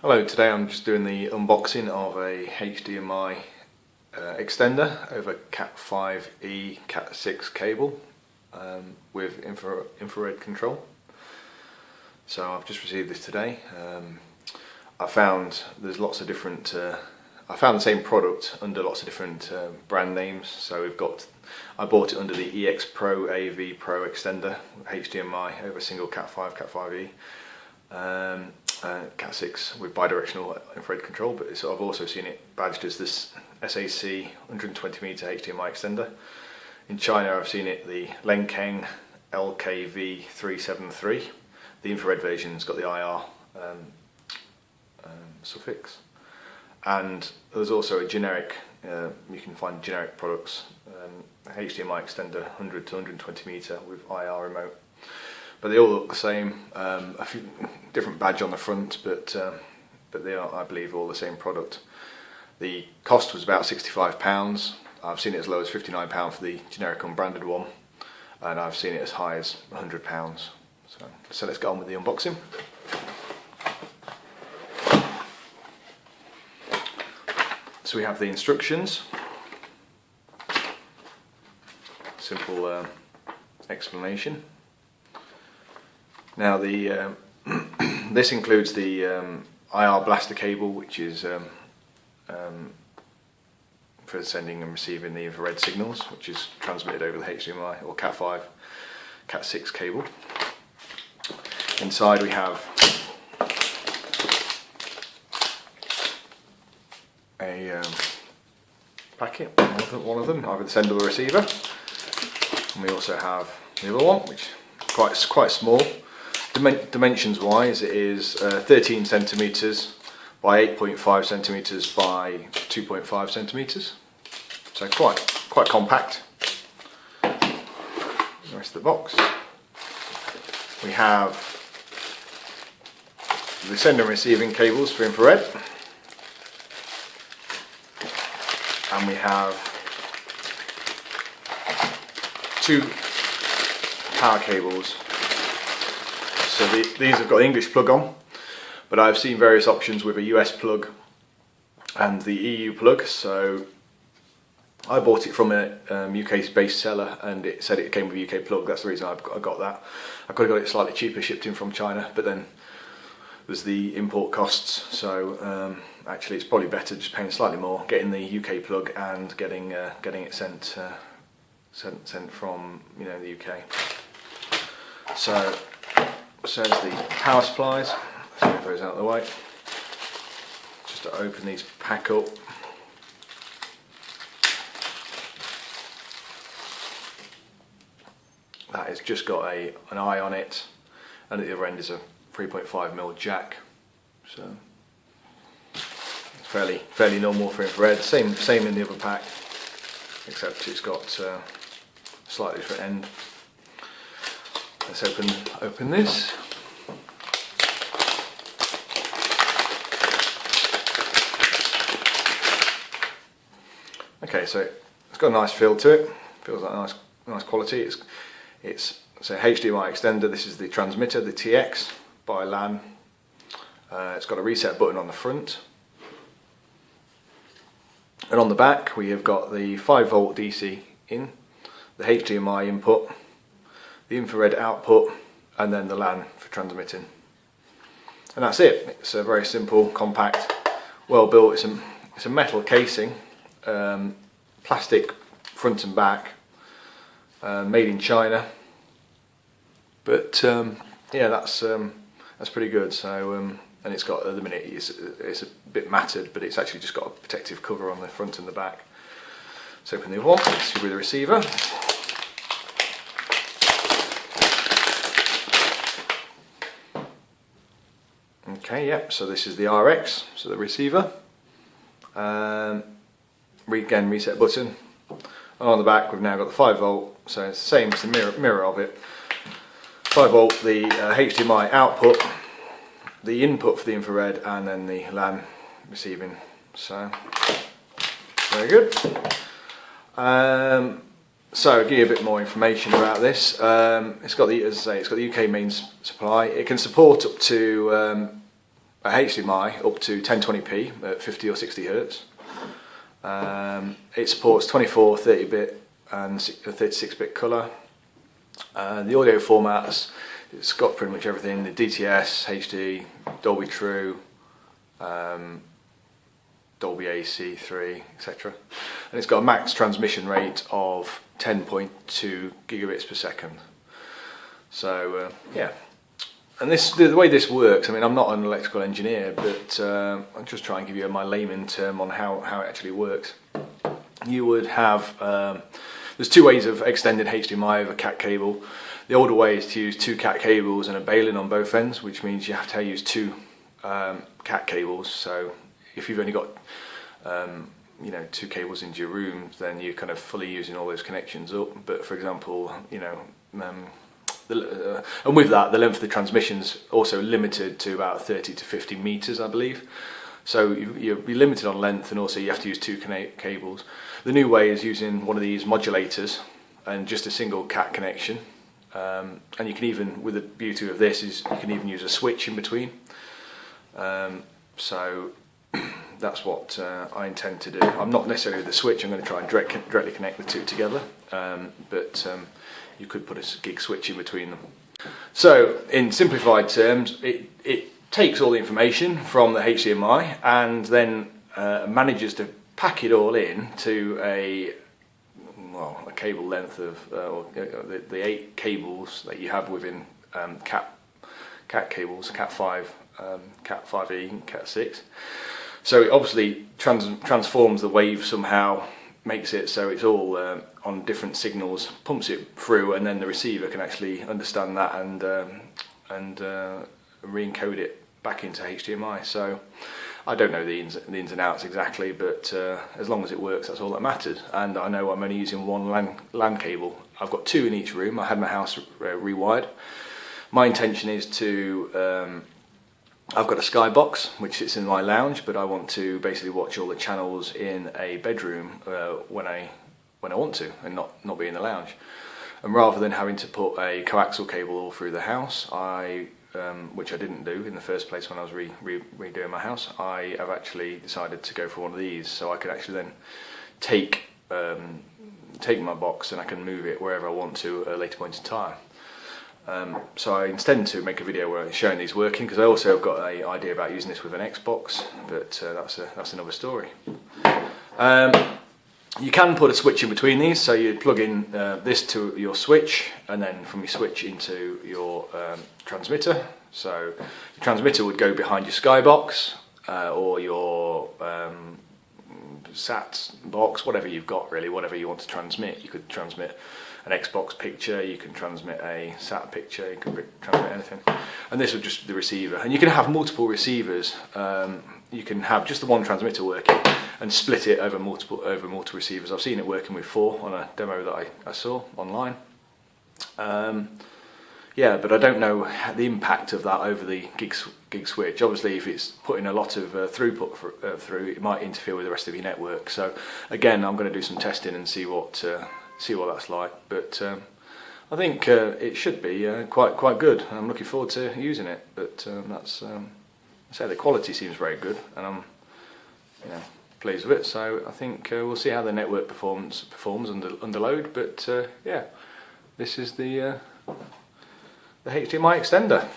Hello, today I'm just doing the unboxing of a HDMI extender over Cat5e Cat6 cable with infrared control. So I've just received this today. I found there's lots of different, I found the same product under lots of different brand names. So I bought it under the EX Pro AV Pro extender HDMI over Single Cat5, Cat5e. Cat6 with bidirectional infrared control, but I've also seen it badged as this SAC 120mm HDMI extender. In China I've seen it the Lenkeng LKV373. The infrared version's got the IR suffix, and there's also a generic, you can find generic products, HDMI extender 100 to 120mm with IR remote. But they all look the same, a few different badge on the front, but they are, I believe, all the same product. The cost was about £65. I've seen it as low as £59 for the generic unbranded one, and I've seen it as high as £100. So let's get on with the unboxing. So we have the instructions, simple explanation. Now this includes the IR blaster cable, which is for sending and receiving the infrared signals, which is transmitted over the HDMI or Cat5, Cat6 cable. Inside we have a packet, one of them, either the sender or receiver, and we also have the other one, which is quite small. Dimensions wise, it is 13 centimeters by 8.5 centimeters by 2.5 centimeters, so quite compact. The rest of the box, we have the sender and receiving cables for infrared, and we have two power cables. So these have got the English plug on, but I've seen various options with a US plug and the EU plug. So I bought it from a UK based seller, and it said it came with a UK plug. That's the reason I got that. I could have got it slightly cheaper shipped in from China, but then there's the import costs. So actually it's probably better just paying slightly more, getting the UK plug and getting it sent from the UK. So says the power supplies. Let's move those out of the way. Just to open these pack up. That has just got an eye on it, and at the other end is a 3.5mm jack. So it's fairly normal for infrared. Same in the other pack, except it's got a slightly different end. Let's open this. Okay, so it's got a nice feel to it. Feels like nice quality. It's a HDMI extender. This is the transmitter, the TX by LAN. It's got a reset button on the front, and on the back we have got the 5V DC in, the HDMI input, the infrared output, and then the LAN for transmitting. And that's it. It's a very simple, compact, well built. It's a metal casing, plastic front and back, made in China. But yeah, that's pretty good. So and it's got, at the minute it's a bit matted, but it's actually just got a protective cover on the front and the back. Let's open the other one. This should be the receiver. Okay, yep, so this is the RX, so the receiver. Again, reset button. And on the back we've now got the 5V, so it's the same as the mirror of it. 5V, the HDMI output, the input for the infrared, and then the LAN receiving. So, very good. So, I'll give you a bit more information about this. It's got the, as I say, it's got the UK mains supply. It can support up to a HDMI up to 1020p at 50 or 60 Hertz. It supports 24, 30-bit and 36-bit colour. The audio formats, it's got pretty much everything: the DTS, HD, Dolby True, Dolby AC3, etc. And it's got a max transmission rate of 10.2 gigabits per second. So yeah, and the way this works, I mean, I'm not an electrical engineer, but I'll just try and give you my layman term on how it actually works. You would have, there's two ways of extending HDMI over CAT cable. The older way is to use two CAT cables and a baling on both ends, which means you have to use two CAT cables. So if you've only got you know, two cables into your room, then you're kind of fully using all those connections up. But for example, you know, and with that, the length of the transmission's also limited to about 30 to 50 meters, I believe. So you'll be limited on length, and also you have to use two cables. The new way is using one of these modulators and just a single CAT connection. And you can even, with the beauty of this, is you can even use a switch in between. So that's what I intend to do. I'm not necessarily with the switch. I'm going to try and directly connect the two together, but you could put a gig switch in between them. So in simplified terms, it takes all the information from the HDMI and then manages to pack it all in to a cable length of the 8 cables that you have within CAT cables, Cat5, Cat5e, Cat6. So it obviously transforms the wave somehow, makes it so it's all on different signals, pumps it through, and then the receiver can actually understand that and re-encode it back into HDMI. So I don't know the ins and outs exactly, but as long as it works, that's all that matters. And I know I'm only using one LAN cable. I've got two in each room. I had my house rewired. My intention is to I've got a skybox which sits in my lounge, but I want to basically watch all the channels in a bedroom when I want to, and not be in the lounge. And rather than having to put a coaxial cable all through the house, which I didn't do in the first place when I was redoing my house, I have actually decided to go for one of these, so I could actually then take my box and I can move it wherever I want to at a later point in time. So I intend to make a video where I'm showing these working, because I also have got an idea about using this with an Xbox, but that's another story. You can put a switch in between these, so you plug in this to your switch, and then from your switch into your transmitter. So the transmitter would go behind your skybox or your SAT box, whatever you've got really, whatever you want to transmit. You could transmit an Xbox picture, you can transmit a SAT picture, you can transmit anything. And this would just be the receiver. And you can have multiple receivers. You can have just the one transmitter working and split it over multiple receivers. I've seen it working with 4 on a demo that I saw online. Yeah, but I don't know the impact of that over the gig switch. Obviously, if it's putting a lot of throughput through, it might interfere with the rest of your network. So again, I'm going to do some testing and see what that's like. But I think it should be quite good. I'm looking forward to using it. But I say the quality seems very good, and I'm pleased with it. So I think we'll see how the network performs under load. But yeah, this is the HDMI extender.